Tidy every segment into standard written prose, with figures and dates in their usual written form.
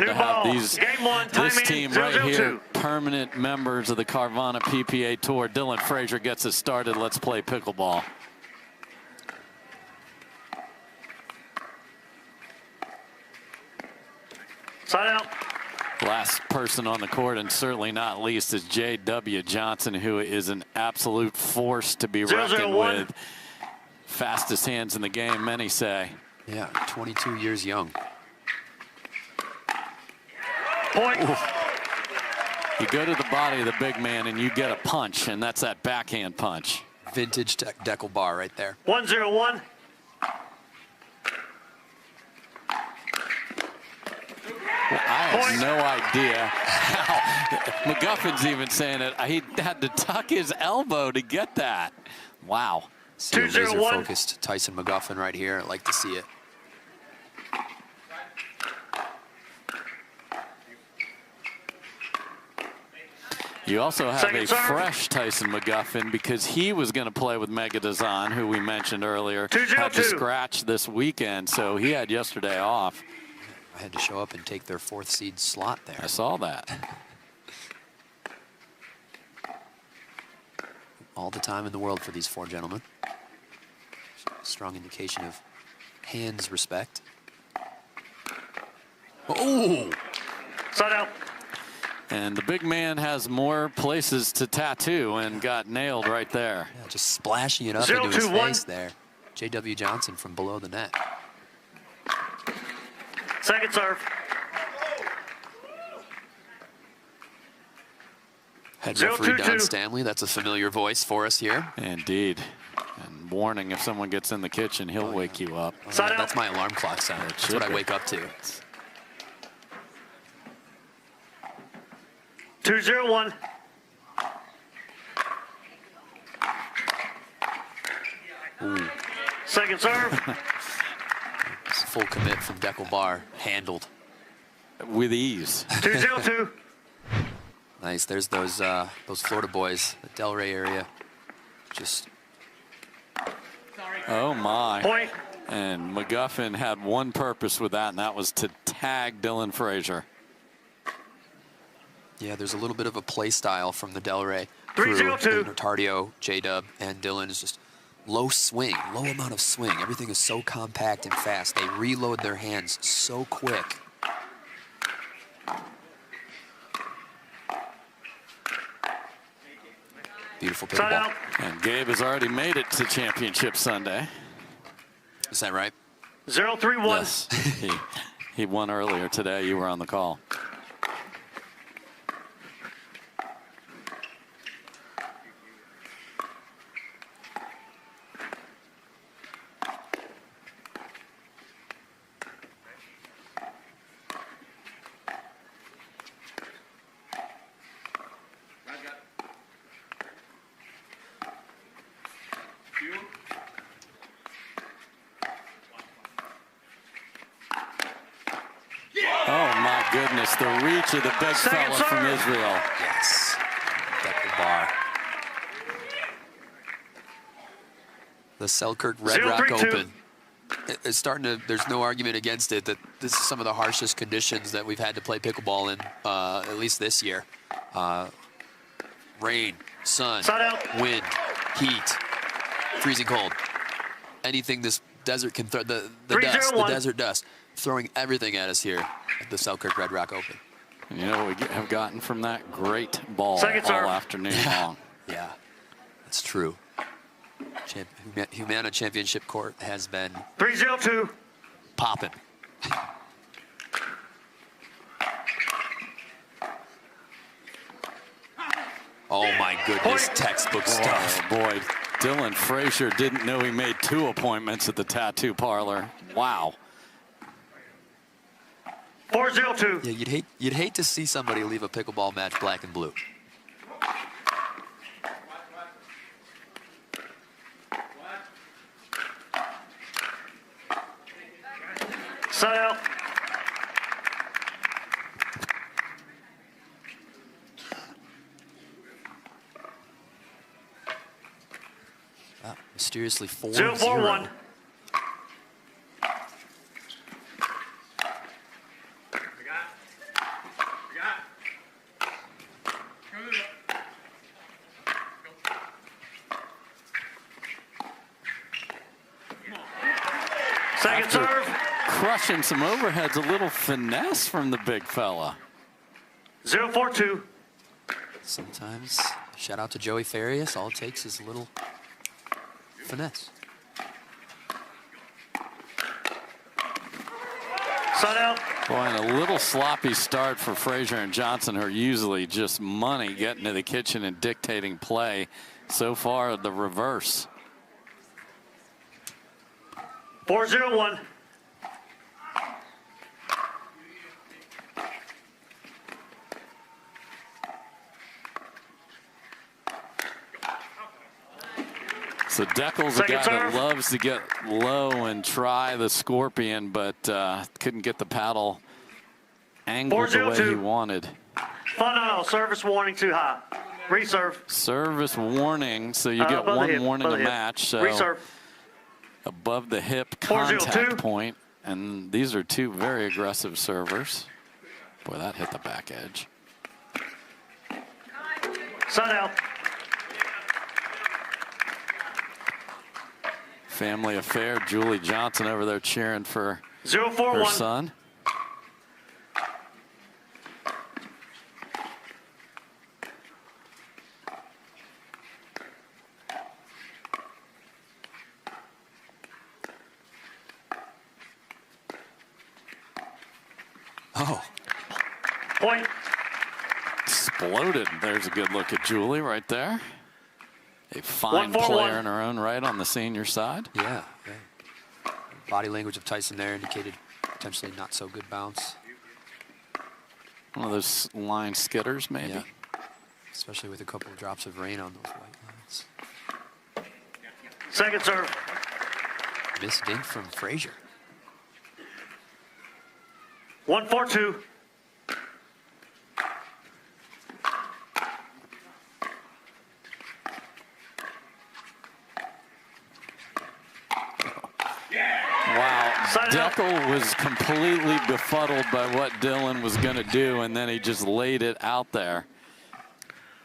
to have these, Game one, this team right 0-0-2. here, permanent members of the Carvana PPA Tour. Dylan Frazier gets us started. Let's play pickleball. Side out. Last person on the court, and certainly not least, is J.W. Johnson, who is an absolute force to be reckoned with. Fastest hands in the game, many say. Yeah, 22 years young. Point. Ooh. You go to the body of the big man and you get a punch, and that's that backhand punch. Vintage Dekel bar right there. 1-0-1. Well, I have no idea how. McGuffin's even saying it. He had to tuck his elbow to get that. Wow. See a laser-focused Tyson McGuffin right here. I'd like to see it. You also have a fresh Tyson McGuffin because he was going to play with Megadazan, who we mentioned earlier, had to scratch this weekend, so he had yesterday off. I had to show up and take their 4th seed slot there. I saw that. All the time in the world for these 4 gentlemen. Strong indication of hands respect. Oh! Side out. And the big man has more places to tattoo and got nailed right there. Yeah, just splashing it up into his face there. J.W. Johnson from below the net. Second serve. Head referee Don Stanley, that's a familiar voice for us here. Indeed. And warning, if someone gets in the kitchen, he'll wake you up. Oh, yeah, that's my alarm clock sound. That's what I wake up to. 2-0-1. Ooh. Second serve. It's a full commit from Dekel Bar, handled with ease. 2-0-2. Nice. There's those Florida boys, the Delray area. Just. Oh my. Point. And McGuffin had one purpose with that, and that was to tag Dylan Frazier. Yeah, there's a little bit of a play style from the Delray. 3-0-2. Notardio, J-Dub, and Dylan is just low swing, low amount of swing. Everything is so compact and fast. They reload their hands so quick. Beautiful pickleball. And Gabe has already made it to Championship Sunday. Is that right? 0-3-1. Yes. he won earlier today. You were on the call. Goodness, the reach of the big fella from Israel. Yes. Dekel Bar. The Selkirk Red Rock Open. It's starting to, there's no argument against it that this is some of the harshest conditions that we've had to play pickleball in, at least this year. Rain, sun, wind, heat, freezing cold. Anything this desert can throw, the dust, the desert dust, throwing everything at us here at the Selkirk Red Rock Open. You know what we have gotten from that? Great ball all afternoon long. Yeah, that's true. Humana Championship Court has been 3-0-2. Popping. Oh my goodness, textbook stuff. Oh boy, Dylan Frazier didn't know he made 2 appointments at the tattoo parlor. Wow. 4-0-2. Yeah, you'd hate to see somebody leave a pickleball match black and blue. Side out. Mysteriously 4-0. 0-4-1. Second After serve. crushing some overheads, a little finesse from the big fella. 0-4-2. Sometimes, shout out to Joey Farias. All it takes is a little finesse. Side out. Boy, and a little sloppy start for Frazier and Johnson, who are usually just money getting to the kitchen and dictating play. So far, the reverse. 4-0-1. So Dekel's a guy that loves to get low and try the scorpion, but couldn't get the paddle angled the way he wanted. No, service warning too high. Reserve. Service warning, so you get one warning a match. So reserve. Above the hip contact point, and these are two very aggressive servers. Boy, that hit the back edge. Side out. Family affair. Julie Johnson over there cheering for 0-4-1. her son. Oh. Point. Exploded. There's a good look at Julie right there. A fine player in her own right on the senior side. Yeah. Body language of Tyson there indicated potentially not so good bounce. One of those line skitters, maybe. Yeah. Especially with a couple of drops of rain on those white lines. Second serve. Missed dink from Frazier. 1-4-2. Wow, Dekel was completely befuddled by what Dylan was going to do, and then he just laid it out there.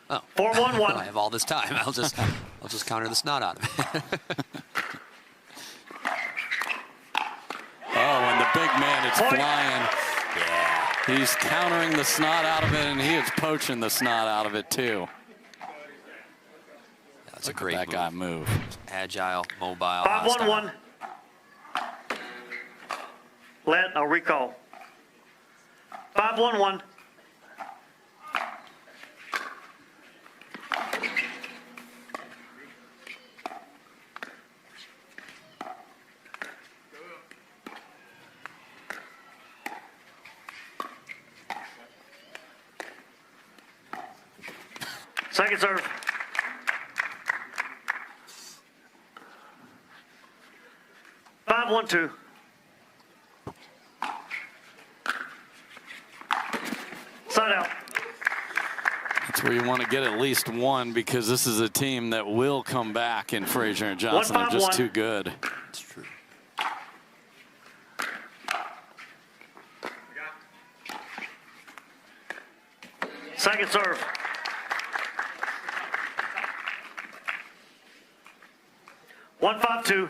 Oh, 4-1-1. I have all this time. I'll just counter the snot out of it. Oh, and the big man is flying. Yeah. He's countering the snot out of it, and he is poaching the snot out of it too. That's a great that guy move. Agile, mobile. 5-1-1. Let a recall. 5-1-1. Second serve. Five, 1-2. Side out. That's where you want to get at least one, because this is a team that will come back in Frazier and Johnson. They're just too good. That's true. Second serve. One, 5-2.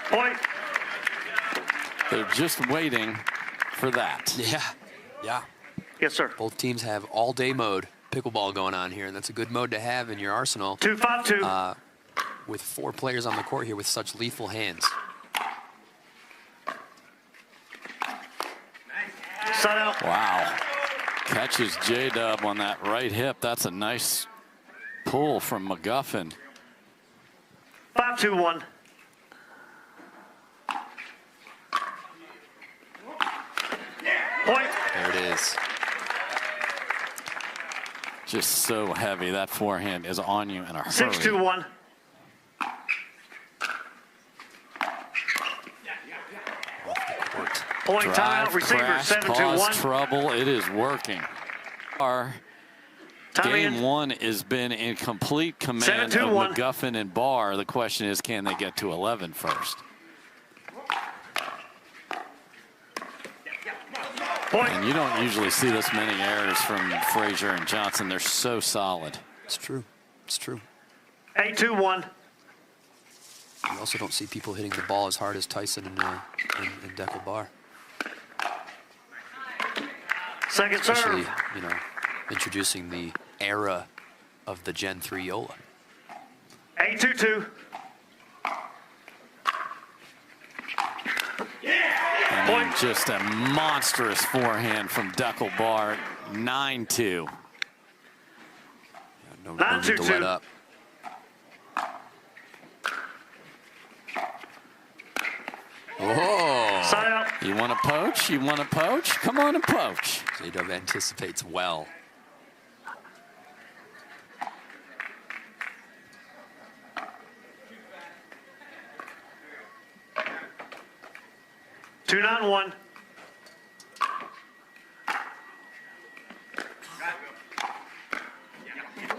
Point. They're just waiting for that. Yeah. Yeah. Yes, sir. Both teams have all-day mode pickleball going on here, and that's a good mode to have in your arsenal. 2, 5-2. With 4 players on the court here with such lethal hands. Side out. Wow. Catches J-Dub on that right hip. That's a nice pull from McGuffin. 5-2-1. Point. There it is. Just so heavy. That forehand is on you in a hurry. 6-2-1. Point timeout, receiver, crash, 7-2-1. cause trouble. It is working. Our game one has been in complete command of McGuffin and Bar. The question is, can they get to 11 first? Point. And you don't usually see this many errors from Frazier and Johnson. They're so solid. It's true. It's true. 8-2-1. You also don't see people hitting the ball as hard as Tyson and Dekel Bar. Second Especially, serve. you know, introducing the era of the Gen 3 Yola. 8-2-2. I mean, just a monstrous forehand from Dekel Bar. 9-2. No need to let up. Oh! Side out. You want to poach? You want to poach? Come on and poach. J-Dub anticipates well. Two 9-1.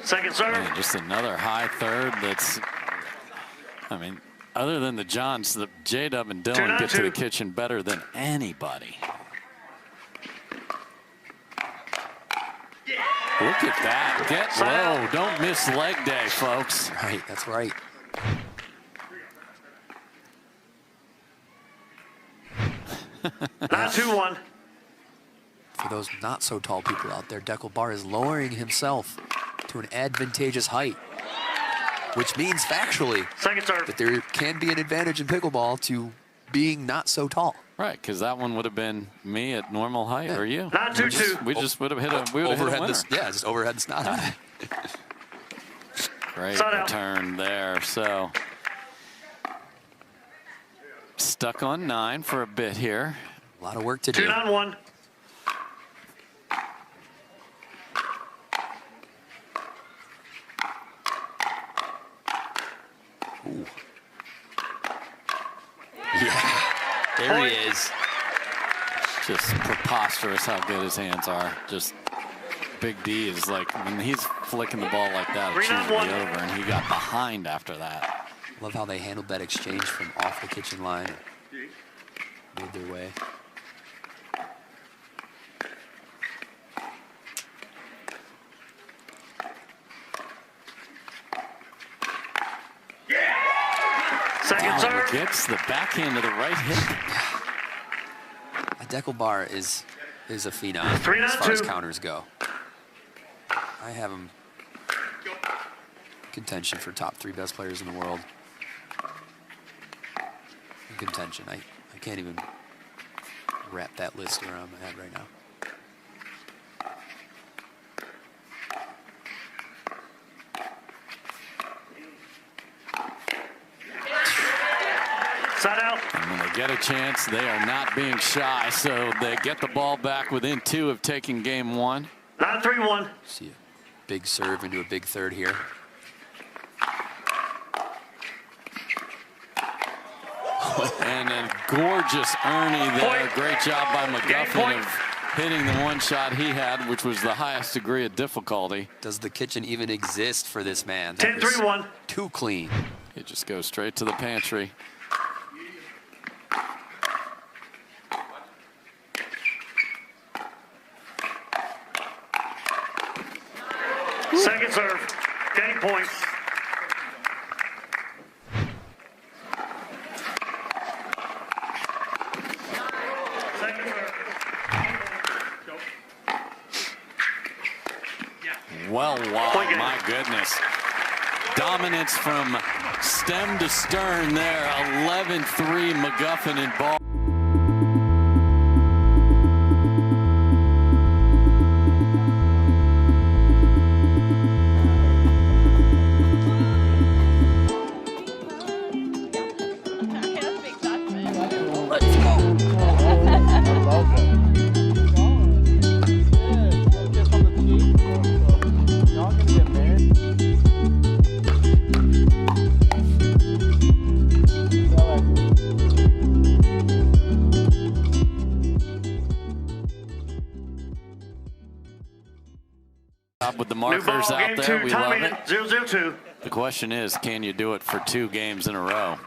Second serve. Man, just another high third that's, I mean, other than the Johns, the J-Dub and Dylan get to the kitchen better than anybody. Look at that. Get low. Don't miss leg day, folks. Right, that's right. Not 2-1. For those not so tall people out there, Dekel Bar is lowering himself to an advantageous height, which means factually Second serve. that there can be an advantage in pickleball to being not so tall. Right, because that one would have been me at normal height, or you. Not 2-2. We just would have hit a, we would have hit a winner. Yeah, just overhead the snot on it. Great Side out. return there. So stuck on 9 for a bit here. A lot of work to 2 do. 9-1. Ooh. Yeah, there he is. Just preposterous how good his hands are. Just Big D is like, when he's flicking the ball like that, it should be over, and he got behind after that. Love how they handled that exchange from off the kitchen line. Made their way. Second serve. Gets the backhand to the right hip. Dekel Bar is a phenom as far as counters go. I have him in contention for top 3 best players in the world. In contention. I can't even wrap that list around my head right now. Side out. And when they get a chance, they are not being shy, so they get the ball back within 2 of taking game 1. 9-3-1. See a big serve into a big third here. And a gorgeous Ernie there. Point. Great job by McGuffin point. of hitting the one shot he had, which was the highest degree of difficulty. Does the kitchen even exist for this man? That 10-3-1. was too clean. It just goes straight to the pantry. Second serve. Game point. Second serve. Well, wow, my goodness. Dominance from stem to stern there. 11-3 McGuffin and Bar. With the New markers ball, out game there, 2, we love time in, it. 0-0-2. The question is, can you do it for 2 games in a row?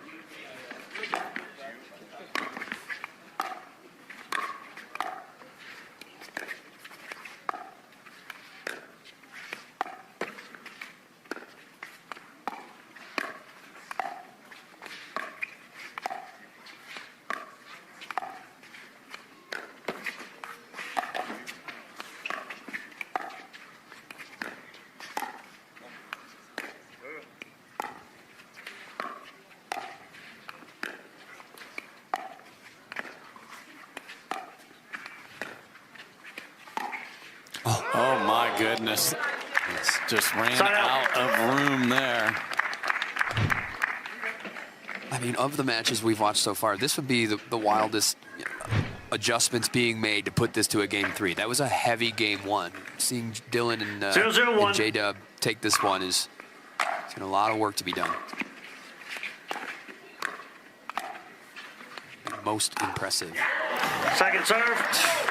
Oh my goodness. Just ran out of room there. I mean, of the matches we've watched so far, this would be the wildest adjustments being made to put this to a game 3. That was a heavy game 1. Seeing Dylan and J-Dub take this one is a lot of work to be done. Most impressive. Second serve.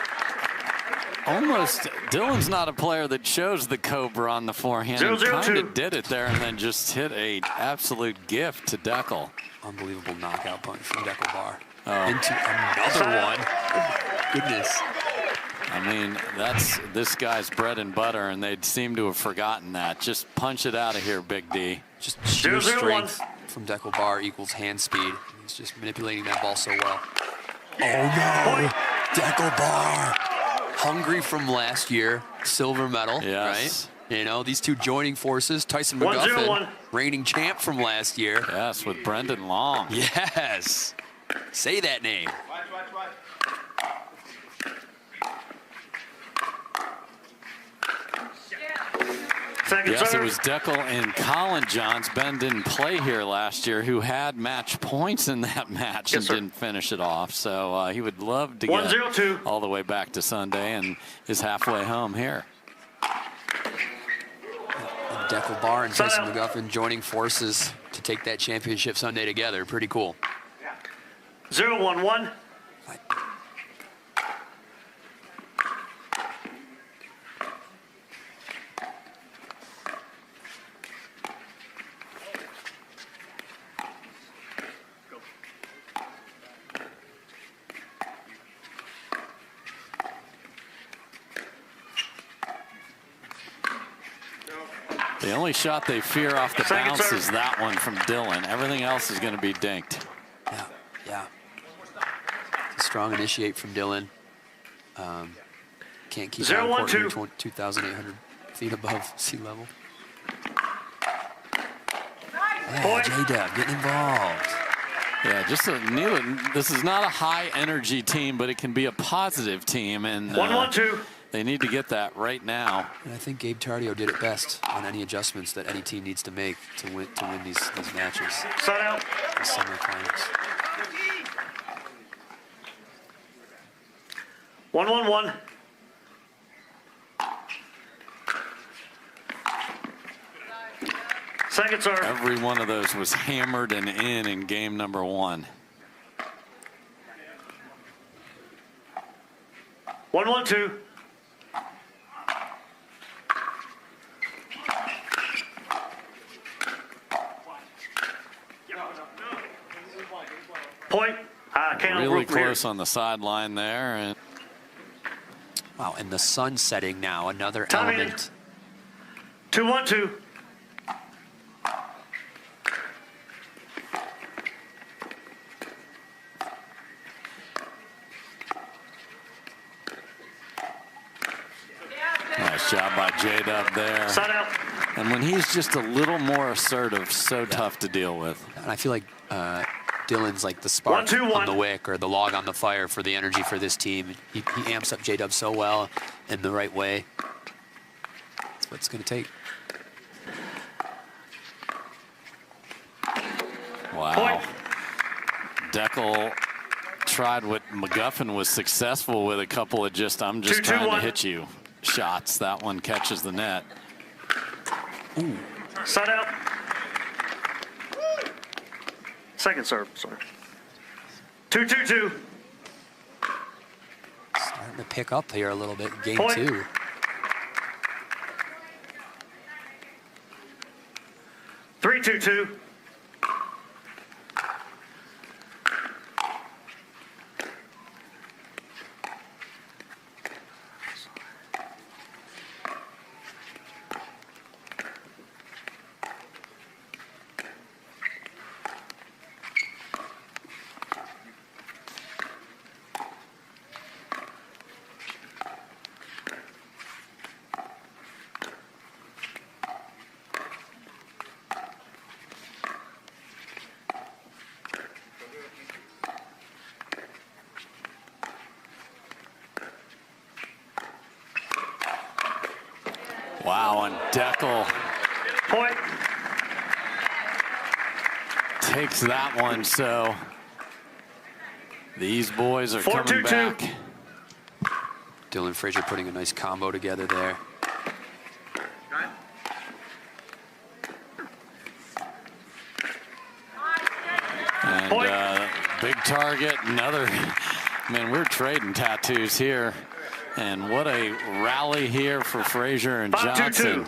Almost, Dylan's not a player that shows the cobra on the forehand. 0-0-2. Kind of did it there and then just hit a absolute gift to Dekel. Unbelievable knockout punch from Dekel Bar. Oh. Into another one. Oh, goodness. I mean, that's this guy's bread and butter, and they'd seem to have forgotten that. Just punch it out of here, Big D. Just sheer strength from Dekel Bar equals hand speed. He's just manipulating that ball so well. Oh no! Dekel Bar, hungry from last year, silver medal, yes. Right? You know, these two joining forces. Tyson McGuffin, reigning champ from last year. Yes, with Brendan Long. Yes. Say that name. Yes, it was Dekel and Colin Johns. Ben didn't play here last year, who had match points in that match and didn't finish it off. So he would love to get all the way back to Sunday and is halfway home here. Dekel Bar and Tyson McGuffin joining forces to take that championship Sunday together. Pretty cool. 0-1-1. The only shot they fear off the bounce is that one from Dylan. Everything else is going to be dinked. Yeah. It's a strong initiate from Dylan. Can't keep it on court 2,800 feet above sea level. Yeah, J-Dub getting involved. Yeah, just this is not a high energy team, but it can be a positive team. And 1-1-2. They need to get that right now. And I think Gabe Tardio did it best on any adjustments that any team needs to make to win these matches. Side out. The semifinals. 1-1-1. Second serve. Every one of those was hammered and in game number 1. 1-1-2. Point. Really close on the sideline there. And wow, and the sun setting now, another time element. 2-1-2. Nice job by J-Dub there. Side out. And when he's just a little more assertive, so tough to deal with. And I feel like Dylan's like the spark on the wick or the log on the fire for the energy for this team. He amps up J-Dub so well in the right way. That's what it's going to take. Wow. Point. Dekel tried what McGuffin was successful with, a couple of I'm just trying to hit you shots. That one catches the net. Ooh. Side out. Second serve, sorry. 2-2-2. Starting to pick up here a little bit in game Point. 2. 3-2-2. Wow, and Dekel Point. takes that one, so these boys are 4-2-2. coming back. Dylan Frazier putting a nice combo together there. And big target, another. Man, we're trading tattoos here. And what a rally here for Frazier and 5-2-2. Johnson.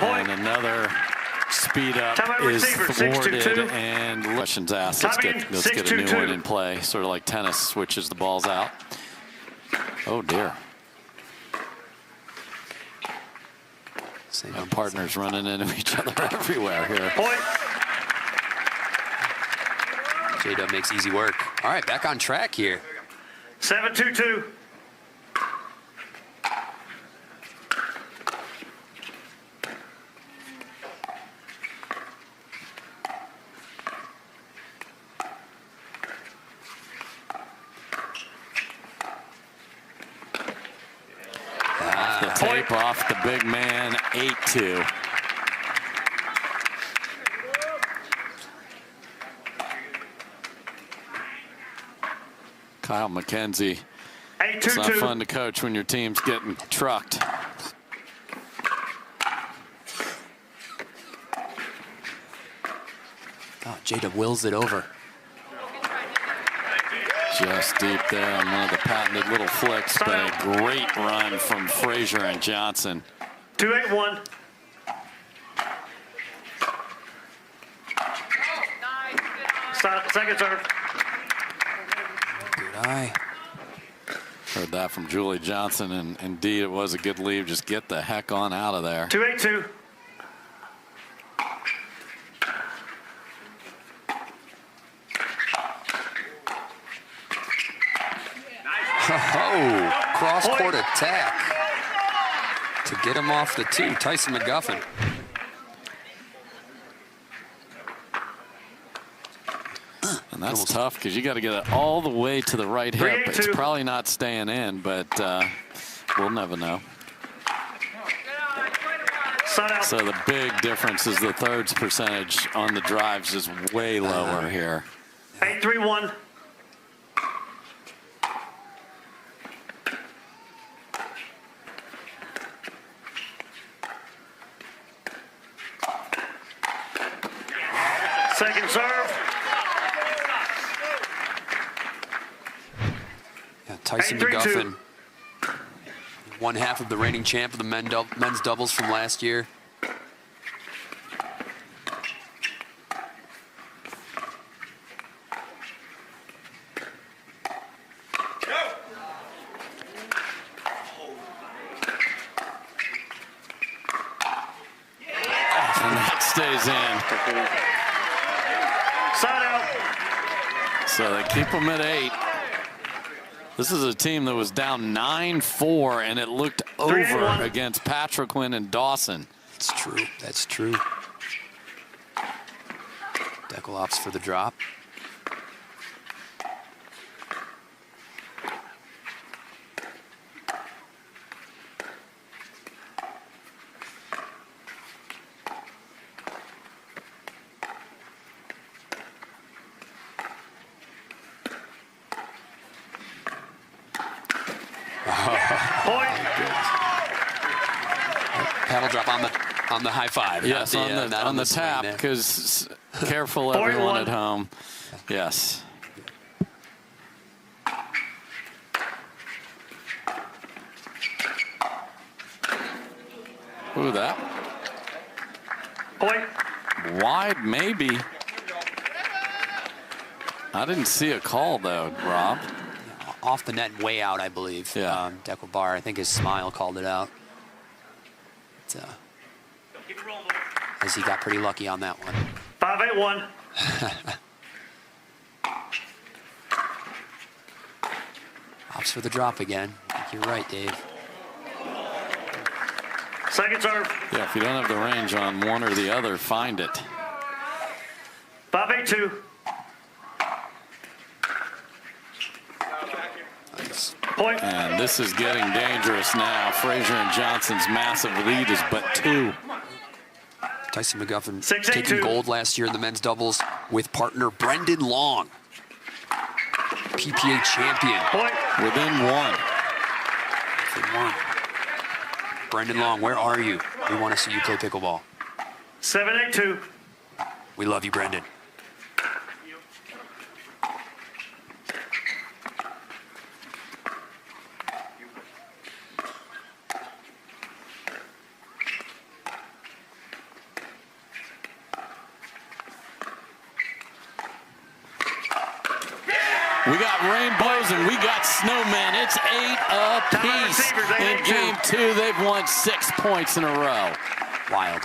And another speed up is thwarted, and questions asked. Let's get a new one in play, sort of like tennis switches the balls out. Oh dear. Our partners running into each other everywhere here. Point. J-Dub makes easy work. All right, back on track here. 7-2-2. Tape off the big man, 8-2. Kyle McKenzie. 8-2-2. It's not fun to coach when your team's getting trucked. Oh, J-Dub wills it over. Just deep there on one of the patented little flicks, but a great run from Frazier and Johnson. 2-8-1. Second serve. Good eye. Heard that from Julie Johnson, and indeed it was a good leave. Just get the heck on out of there. 2-8-2. Oh, cross-court attack to get him off the tee. Tyson McGuffin. And that's tough because you got to get it all the way to the right hip. It's probably not staying in, but we'll never know. So the big difference is the thirds percentage on the drives is way lower here. 8-3-1. Second serve. Yeah, Tyson McGuffin, one half of the reigning champ of the men's doubles from last year. And that stays in. Side out. So they keep them at 8. This is a team that was down 9-4, and it looked over against Patriquin and Dawson. That's true. That's true. Dekel opts for the drop. paddle drop on the high five. Yes, on the tap, because careful everyone at home. Yes. Ooh, that. Point. Wide, maybe. I didn't see a call, though, Rob. Off the net and way out, I believe. Yeah. Dekel Bar, I think his smile called it out. As he got pretty lucky on that one. 5-8-1. Opts for the drop again. I think you're right, Dave. Second serve. Yeah, if you don't have the range on one or the other, find it. 5-8-2. Nice. Point. And this is getting dangerous now. Frazier and Johnson's massive lead is but 2. Tyson McGuffin 6-8-2. taking gold last year in the men's doubles with partner Brendan Long. PPA champion. Point. Within 1. Within 1. Brendan Long, where are you? We want to see you play pickleball. 7-8-2. We love you, Brendan. We got rainbows and we got snowmen. It's 8 apiece. In game 2, they've won 6 points in a row. Wild.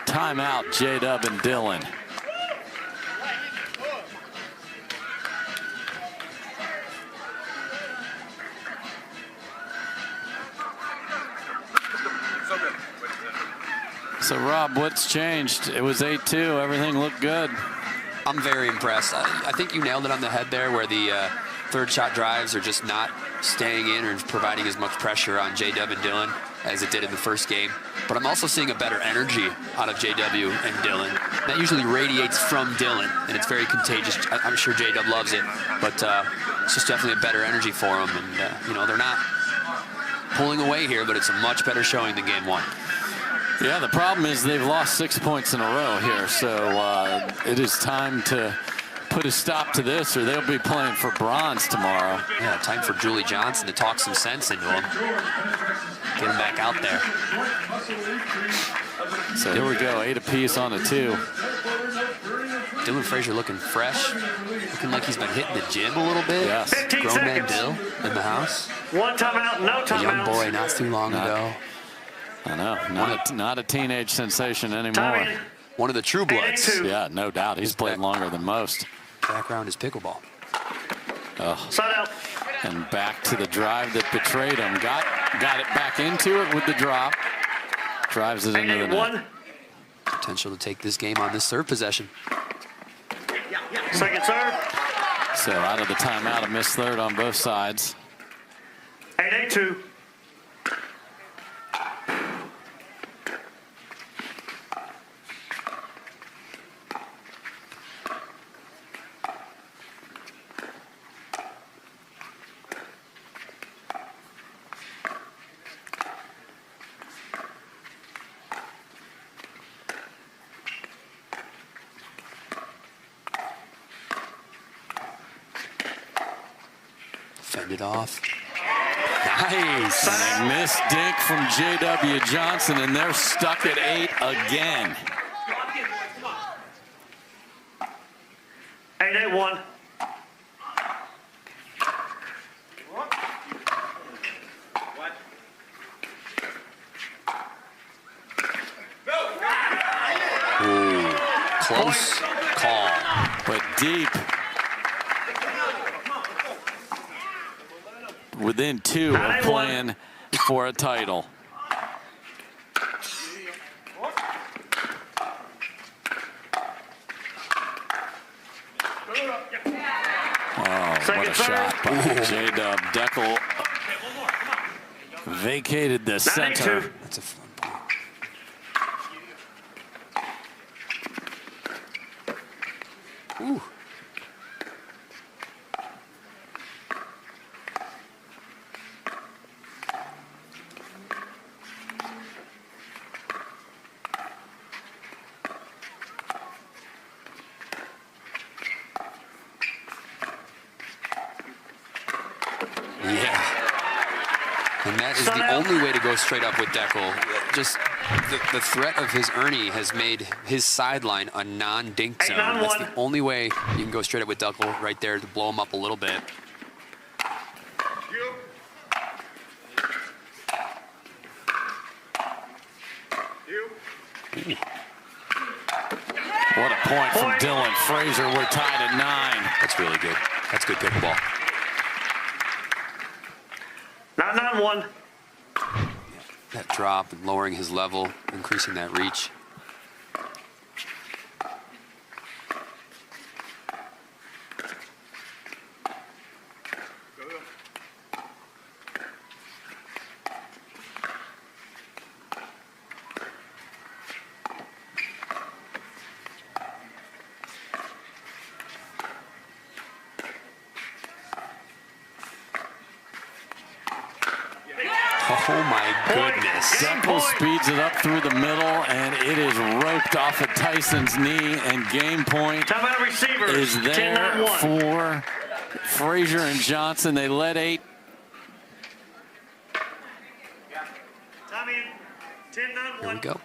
Timeout, J-Dub and Dylan. So, Rob, what's changed? It was 8-2. Everything looked good. I'm very impressed. I think you nailed it on the head there, where the third shot drives are just not staying in or providing as much pressure on J-Dub and Dylan as it did in the first game. But I'm also seeing a better energy out of J-W and Dylan. That usually radiates from Dylan, and it's very contagious. I'm sure J-Dub loves it, but it's just definitely a better energy for them. And, you know, they're not pulling away here, but it's a much better showing than game 1. Yeah, the problem is they've lost 6 points in a row here, so it is time to put a stop to this, or they'll be playing for bronze tomorrow. Yeah, time for Julie Johnson to talk some sense into him. Get him back out there. So here we go, 8 apiece on a 2. Dylan Frazier looking fresh, looking like he's been hitting the gym a little bit. Yes. 15 Grown man seconds. Bill in the house. One timeout, no timeouts. A young boy not too long ago. I know, not a teenage sensation anymore. Time in. One of the true bloods. 8-2. Yeah, no doubt. He's played longer than most. Background is pickleball. Oh, Side out. and back to the drive that betrayed him. Got it back into it with the drop. Drives it into the net. 8-8-1. Potential to take this game on this third possession. Second serve. So out of the timeout, a missed third on both sides. 8-8-2. Fended off. Nice. And a missed dink from J.W. Johnson, and they're stuck at 8 again. 8-8-1. Ooh, close call. But deep. Within 2 of playing for a title. Oh, what a shot by J-Dub. Dekel vacated the center. 92. That's a fun point. Ooh. And that is the only way to go straight up with Dekel. Just the threat of his Ernie has made his sideline a non-dink zone. That's the only way you can go straight up with Dekel right there to blow him up a little bit. What a point from Dylan Frazier. We're tied at 9. That's really good. That's good pickleball. 9-9-1. That drop and lowering his level, increasing that reach. Oh my goodness. Dekel speeds it up through the middle, and it is roped off of Tyson's knee, and game point is there for Frazier and Johnson. They led 8. Here we go.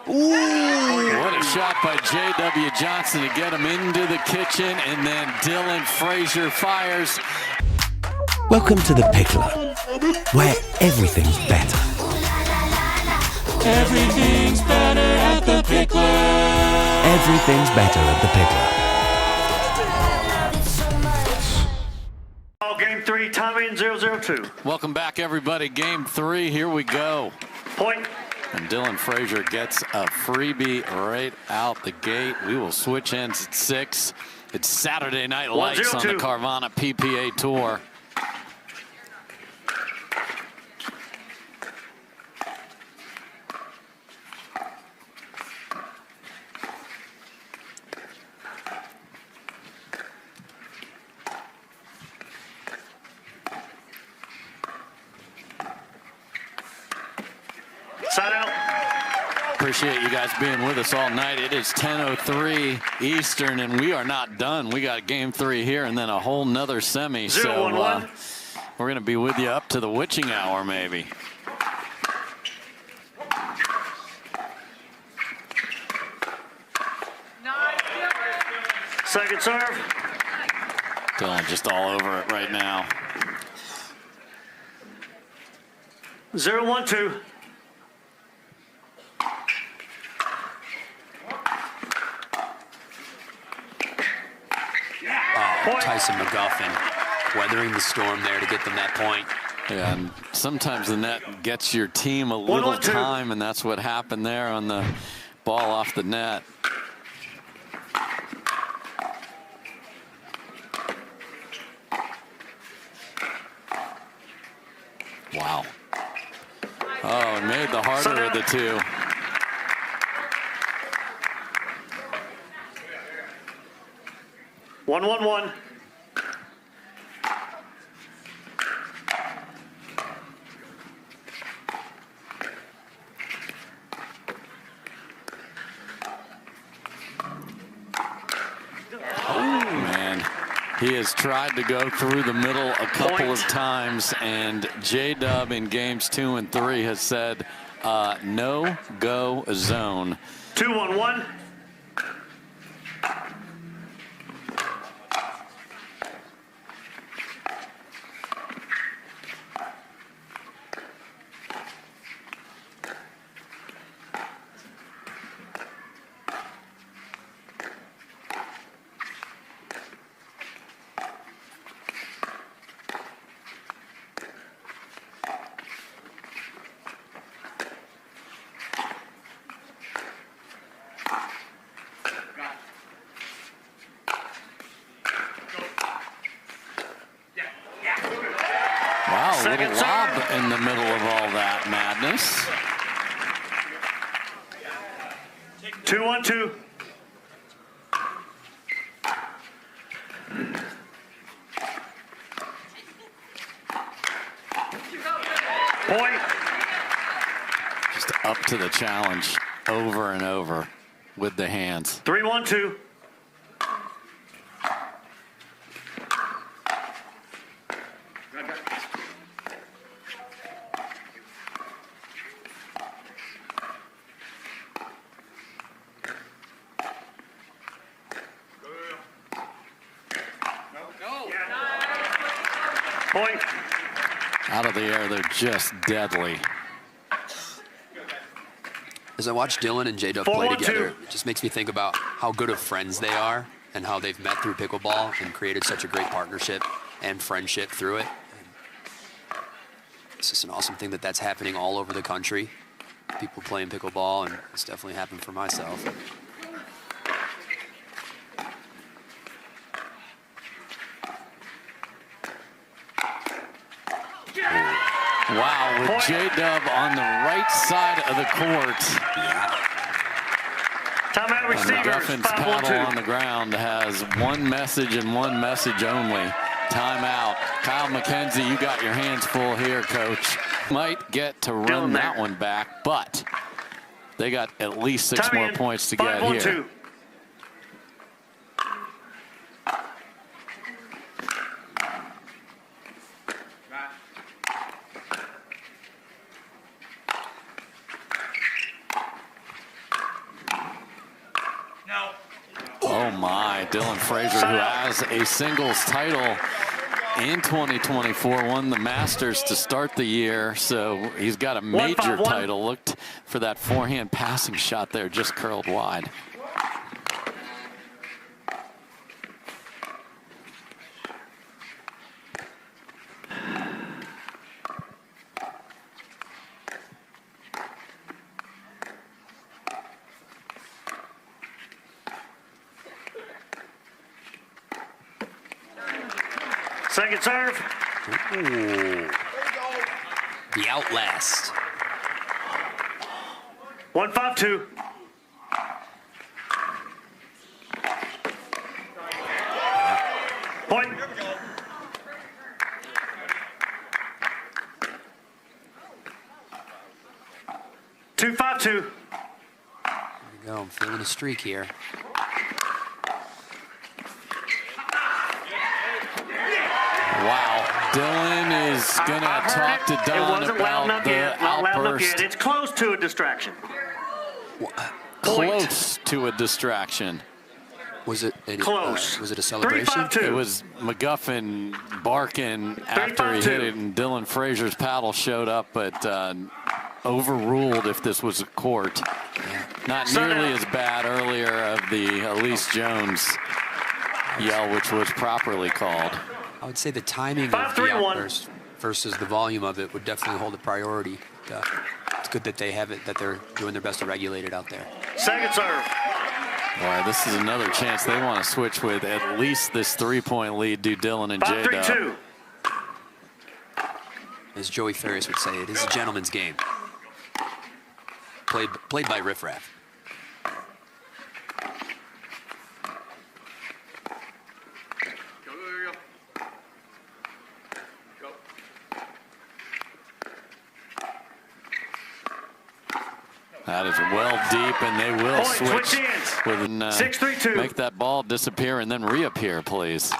What a shot by J.W. Johnson to get him into the kitchen, and then Dylan Frazier fires. Welcome to the Picklr, where everything's better. Everything's better at the Picklr. Everything's better at the Picklr. Game 3, time in 0-0-2. Welcome back, everybody. Game 3, here we go. Point. And Dylan Frazier gets a freebie right out the gate. We will switch ends at 6. It's Saturday Night Lights on the Carvana PPA Tour. Appreciate you guys being with us all night. It is 10:03 Eastern, and we are not done. We got game 3 here and then a whole nother semi. So we're going to be with you up to the witching hour, maybe. Second serve. Dylan just all over it right now. 0-1-2. Tyson McGuffin weathering the storm there to get them that point. Yeah, and sometimes the net gets your team a little time, and that's what happened there on the ball off the net. Wow. Oh, it made the harder of the two. One. He has tried to go through the middle a couple of times, and J-Dub in games 2 and 3 has said no go zone. 2-1-1. Wow, a little lob in the middle of all that madness. 2-1-2. Point. Just up to the challenge over and over with the hands. 3-1-2. Point. Out of the air, they're just deadly. As I watch Dylan and J-Dub play together, it just makes me think about how good of friends they are and how they've met through pickleball and created such a great partnership and friendship through it. It's just an awesome thing that that's happening all over the country. People playing pickleball, and it's definitely happened for myself. Wow, with J-Dub on the right side of the court. Timeout receivers. McGuffin's paddle on the ground has one message and one message only. Timeout. Kyle McKenzie, you got your hands full here, coach. Might get to run that one back, but they got at least 6 more points to get here. Oh my, Dylan Frazier, who has a singles title in 2024, won the Masters to start the year, so he's got a major title. Looked for that forehand passing shot there, just curled wide. Second serve. Ooh. The outlast. 1-5-2. Point. Two, 5-2. There we go. I'm feeling a streak here. Wow, Dylan is going to talk to Don about the outburst. It's close to a distraction. Close to a distraction. Was it close? Was it a celebration? 3-5-2. It was McGuffin barking after he hit it, and Dylan Frazier's paddle showed up, but overruled if this was a court. Not nearly as bad earlier of the Elise Jones yell, which was properly called. I would say the timing of the outburst versus the volume of it would definitely hold a priority. It's good that they have it, that they're doing their best to regulate it out there. Second serve. Boy, this is another chance they want to switch with at least this 3-point lead, do Dylan and J-Dub. As Joey Ferris would say, it is a gentleman's game. Played by riffraff. That is well deep, and they will switch with 6-3-2. Make that ball disappear and then reappear, please.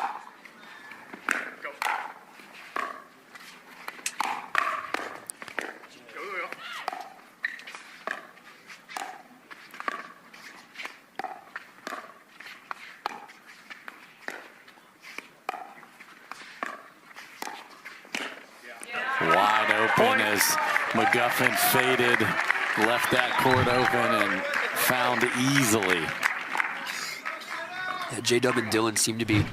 Wide open as McGuffin faded, left that court open and found easily. Yeah, J-Dub and Dylan seem to be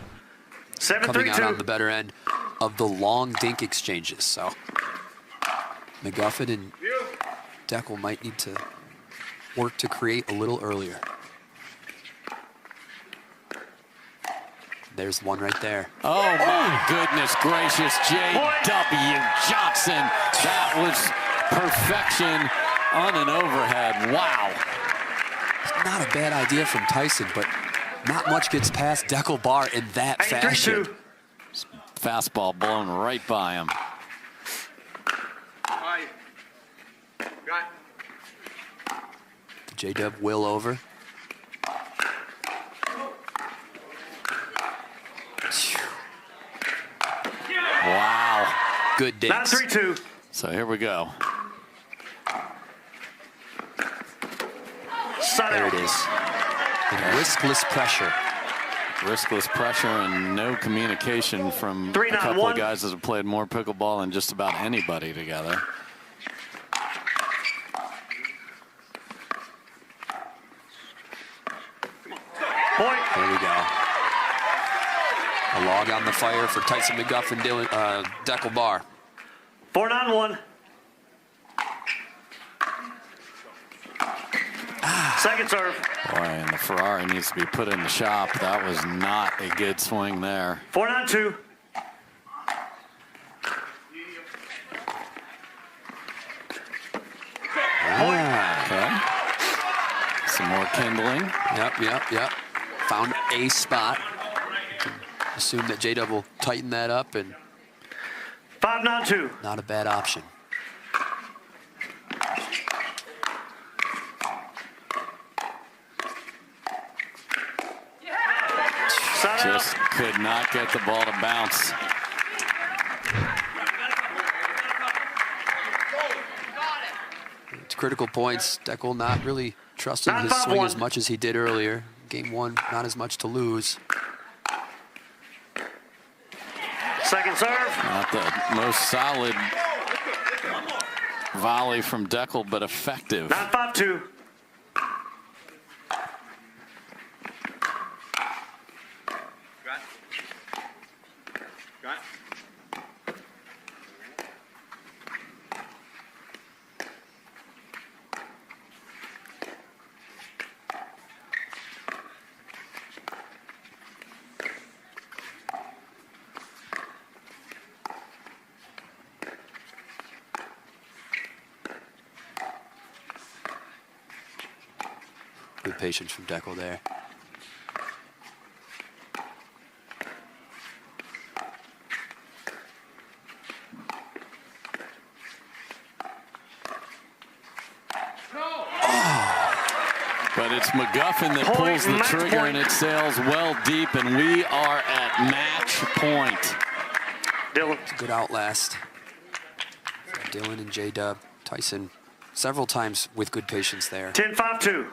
coming out on the better end of the long dink exchanges. So McGuffin and Dekel might need to work to create a little earlier. There's one right there. Oh my goodness gracious, J.W. Johnson. That was perfection on an overhead. Wow. It's not a bad idea from Tyson, but not much gets past Dekel Bar in that fashion. Fastball blown right by him. J-Dub will over. Wow. Good dance. 9-3-2. So here we go. There it is. And riskless pressure. Riskless pressure and no communication from a couple of guys that have played more pickleball than just about anybody together. Point. There we go. A log on the fire for Tyson, McGuffin, Dekel, Bar. 4-9-1. Second serve. Boy, and the Ferrari needs to be put in the shop. That was not a good swing there. 4-9-2. Okay. Some more kindling. Yep. Found a spot. Assume that J-Dub will tighten that up, and 5-9-2. not a bad option. Just could not get the ball to bounce. It's critical points. Dekel not really trusting his swing as much as he did earlier. Game one, not as much to lose. Second serve. Not the most solid volley from Dekel, but effective. 9-5-2. Good patience from Dekel there. But it's McGuffin that pulls the trigger, and it sails well deep, and we are at match point. Dylan. Good outlast. Dylan and J-Dub. Tyson several times with good patience there. 10-5-2.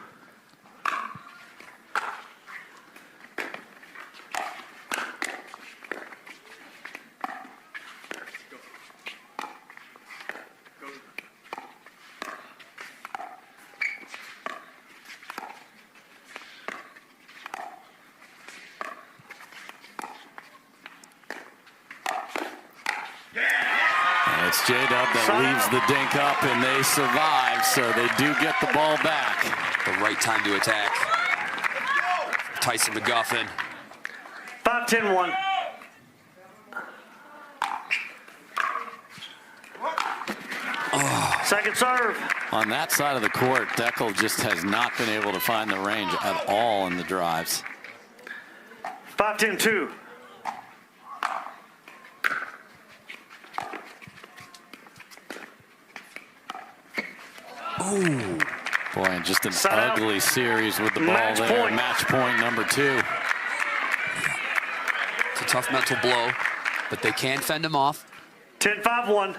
It's J-Dub that leaves the dink up, and they survive, so they do get the ball back. The right time to attack. Tyson McGuffin. 5-10-1. Second serve. On that side of the court, Dekel just has not been able to find the range at all in the drives. 5-10-2. Ooh. Boy, and just an ugly series with the ball there. Match point number 2. It's a tough mental blow, but they can fend him off. 10-5-1.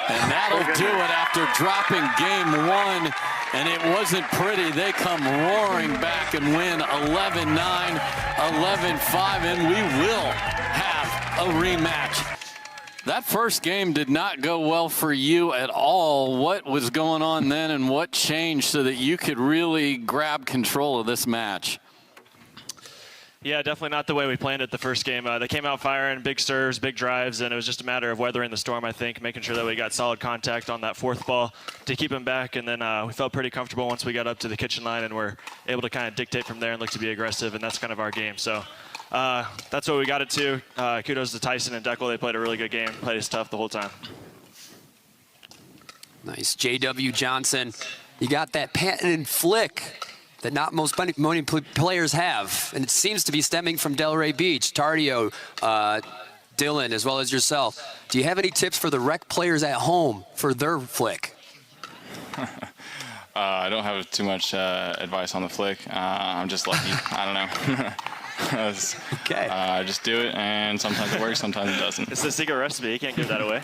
And that'll do it after dropping game 1. And it wasn't pretty. They come roaring back and win 11-9, 11-5, and we will have a rematch. That first game did not go well for you at all. What was going on then, and what changed so that you could really grab control of this match? Yeah, definitely not the way we planned it the first game. They came out firing, big serves, big drives, and it was just a matter of weathering the storm, I think, making sure that we got solid contact on that fourth ball to keep them back. And then we felt pretty comfortable once we got up to the kitchen line and were able to kind of dictate from there and look to be aggressive, and that's kind of our game. So that's what we got it to. Kudos to Tyson and Dekel. They played a really good game, played us tough the whole time. Nice. J.W. Johnson, you got that patent and flick that not many players have, and it seems to be stemming from Delray Beach, Tardio, Dylan, as well as yourself. Do you have any tips for the rec players at home for their flick? I don't have too much advice on the flick. I'm just lucky. I don't know. Okay. I just do it, and sometimes it works, sometimes it doesn't. It's the secret recipe. You can't give that away.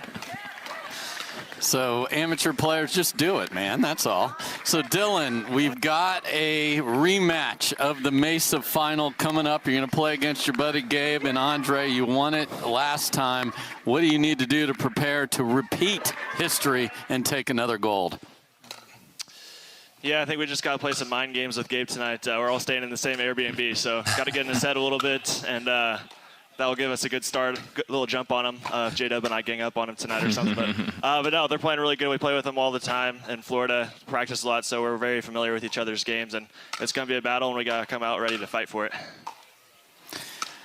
So amateur players, just do it, man. That's all. So Dylan, we've got a rematch of the Mesa final coming up. You're going to play against your buddy Gabe and Andre. You won it last time. What do you need to do to prepare to repeat history and take another gold? Yeah, I think we just got to play some mind games with Gabe tonight. We're all staying in the same Airbnb, so got to get in his head a little bit, and that will give us a good start, good little jump on him. J-Dub and I gang up on him tonight or something. But no, they're playing really good. We play with them all the time in Florida, practice a lot, so we're very familiar with each other's games, and it's going to be a battle, and we got to come out ready to fight for it.